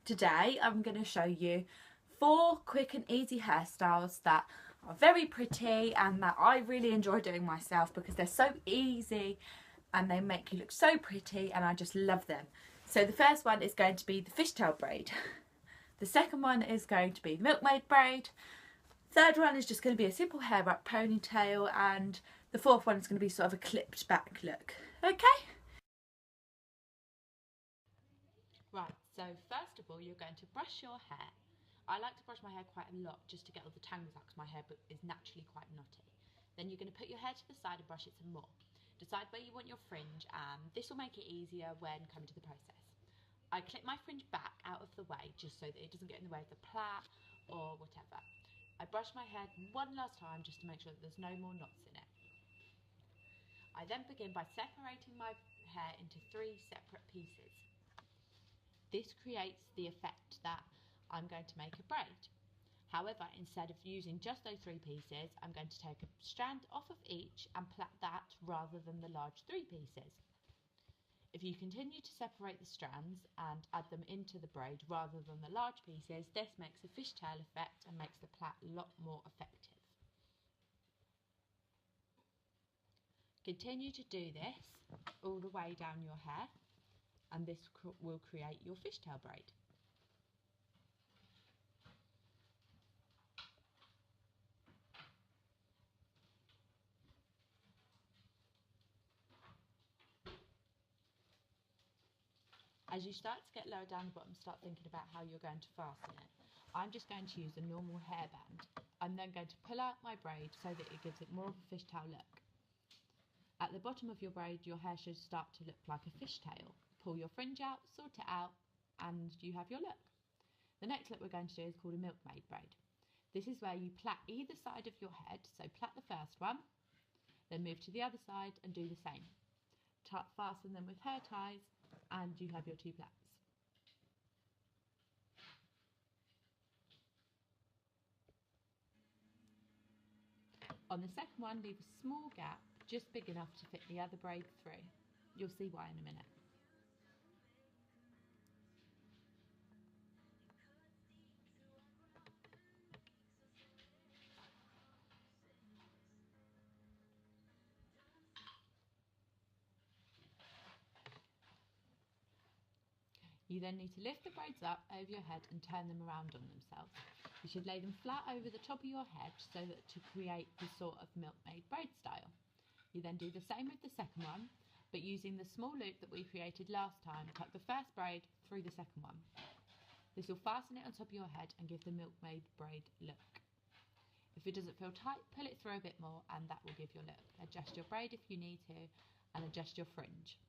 Today I'm going to show you 4 quick and easy hairstyles that are very pretty and that I really enjoy doing myself because they're so easy and they make you look so pretty and I just love them. So the first one is going to be the fishtail braid. The second one is going to be the milkmaid braid. Third one is just going to be a simple hair wrap ponytail, and the fourth one is going to be sort of a clipped back look. Okay? Right, so first of all you're going to brush your hair. I like to brush my hair quite a lot just to get all the tangles out because my hair is naturally quite knotty. Then you're going to put your hair to the side and brush it some more. Decide where you want your fringe, and this will make it easier when coming to the process. I clip my fringe back out of the way just so that it doesn't get in the way of the plait or whatever. I brush my hair one last time just to make sure that there's no more knots in it. I then begin by separating my hair into 3 separate pieces. This creates the effect that I'm going to make a braid. However, instead of using just those 3 pieces, I'm going to take a strand off of each and plait that rather than the large 3 pieces. If you continue to separate the strands and add them into the braid rather than the large pieces, this makes a fishtail effect and makes the plait a lot more effective. Continue to do this all the way down your hair, and this will create your fishtail braid. As you start to get lower down the bottom, start thinking about how you're going to fasten it. I'm just going to use a normal hairband. I'm then going to pull out my braid so that it gives it more of a fishtail look. At the bottom of your braid, your hair should start to look like a fishtail. Pull your fringe out, sort it out, and you have your look. The next look we're going to do is called a milkmaid braid. This is where you plait either side of your head, so plait the first one, then move to the other side and do the same. Fasten them with hair ties, and you have your 2 plaits. On the second one, leave a small gap, just big enough to fit the other braid through. You'll see why in a minute. You then need to lift the braids up over your head and turn them around on themselves. You should lay them flat over the top of your head so that to create the sort of milkmaid braid style. You then do the same with the second one, but using the small loop that we created last time, tuck the first braid through the second one. This will fasten it on top of your head and give the milkmaid braid look. If it doesn't feel tight, pull it through a bit more and that will give your look. Adjust your braid if you need to, and adjust your fringe.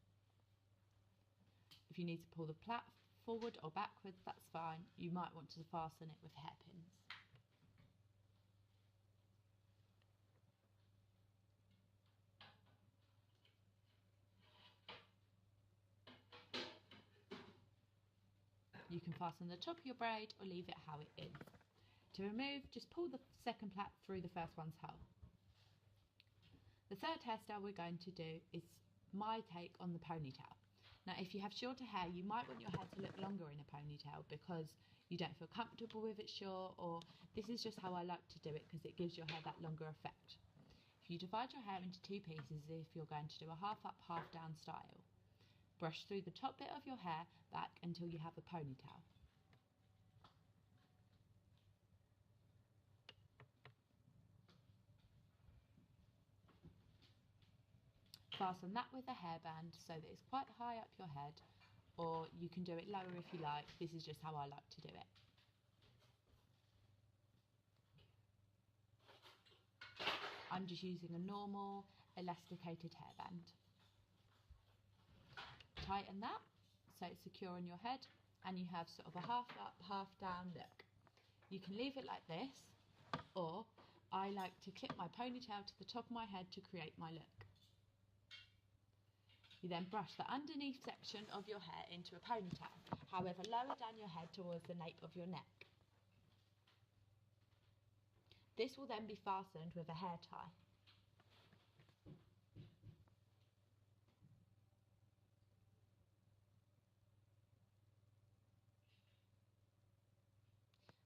If you need to pull the plait forward or backwards, that's fine. You might want to fasten it with hairpins. You can fasten the top of your braid or leave it how it is. To remove, just pull the second plait through the first one's hole. The third hairstyle we're going to do is my take on the ponytail. Now, if you have shorter hair, you might want your hair to look longer in a ponytail because you don't feel comfortable with it short, or this is just how I like to do it because it gives your hair that longer effect. If you divide your hair into 2 pieces, if you're going to do a half up, half down style, brush through the top bit of your hair back until you have a ponytail. Fasten that with a hairband so that it's quite high up your head, or you can do it lower if you like. This is just how I like to do it. I'm just using a normal elasticated hairband. Tighten that so it's secure on your head and you have sort of a half up, half down look. You can leave it like this, or I like to clip my ponytail to the top of my head to create my look. You then brush the underneath section of your hair into a ponytail, however lower down your head towards the nape of your neck. This will then be fastened with a hair tie.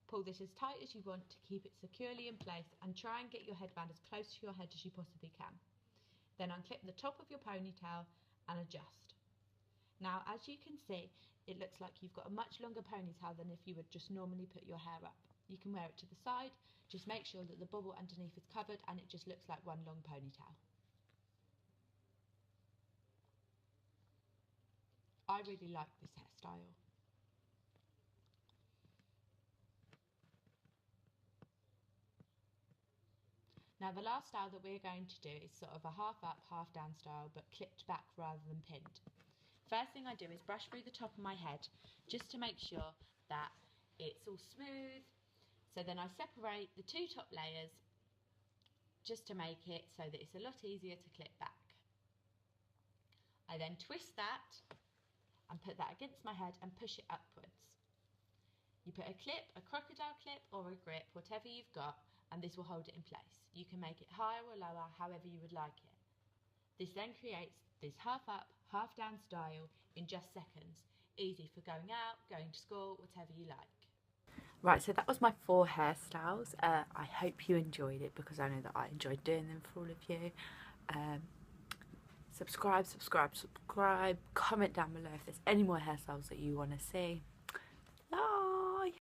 Pull this as tight as you want to keep it securely in place and try and get your headband as close to your head as you possibly can. Then unclip the top of your ponytail and adjust. Now, as you can see, it looks like you've got a much longer ponytail than if you would just normally put your hair up. You can wear it to the side, just make sure that the bobble underneath is covered and it just looks like one long ponytail. I really like this hairstyle. Now the last style that we're going to do is sort of a half up, half down style, but clipped back rather than pinned. First thing I do is brush through the top of my head just to make sure that it's all smooth. So then I separate the two top layers just to make it so that it's a lot easier to clip back. I then twist that and put that against my head and push it upwards. You put a clip, a crocodile clip or a grip, whatever you've got, and this will hold it in place. You can make it higher or lower, however you would like it. This then creates this half up, half down style in just seconds. Easy for going out, going to school, whatever you like. Right, so that was my 4 hairstyles. I hope you enjoyed it because I know that I enjoyed doing them for all of you. Subscribe, comment down below if there's any more hairstyles that you want to see.